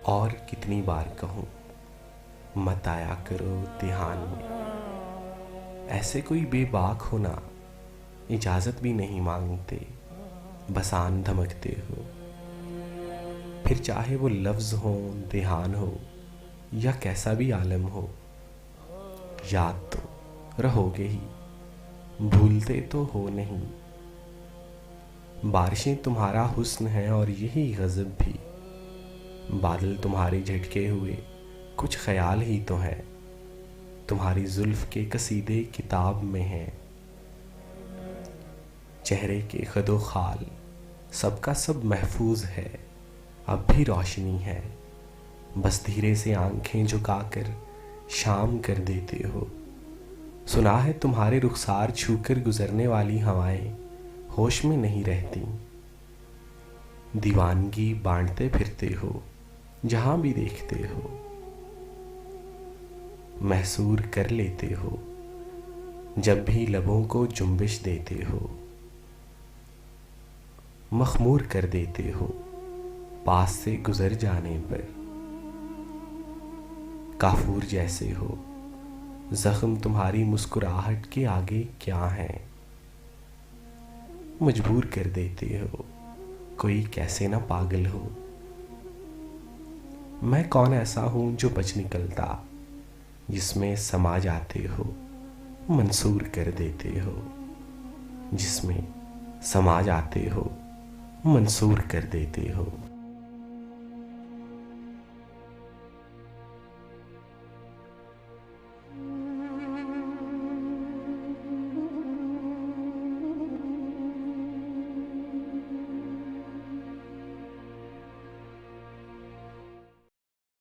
और कितनी बार कहूँ, मत आया करो ध्यान में। ऐसे कोई बेबाक हो ना, इजाज़त भी नहीं मांगते, बस आन धमकते हो। फिर चाहे वो लफ्ज़ हो, ध्यान हो या कैसा भी आलम हो, याद तो रहोगे ही, भूलते तो हो नहीं। बारिशें तुम्हारा हुस्न है और यही गज़ब भी, बादल तुम्हारे झटके हुए कुछ ख्याल ही तो है। तुम्हारी जुल्फ के कसीदे किताब में हैं, चेहरे के खदो खाल सबका सब महफूज है। अब भी रोशनी है, बस धीरे से आंखें झुकाकर शाम कर देते हो। सुना है तुम्हारे रुखसार छूकर गुजरने वाली हवाएं होश में नहीं रहती। दीवानगी बांटते फिरते हो जहां भी देखते हो, महसूर कर लेते हो जब भी लबों को जुम्बिश देते हो। मखमूर कर देते हो पास से गुजर जाने पर, काफूर जैसे हो जख्म तुम्हारी मुस्कुराहट के आगे क्या है। मजबूर कर देते हो कोई कैसे ना पागल हो। मैं कौन ऐसा हूं जो बच निकलता, जिसमें समा जाते हो मंसूर कर देते हो, जिसमें समा जाते हो मंसूर कर देते हो।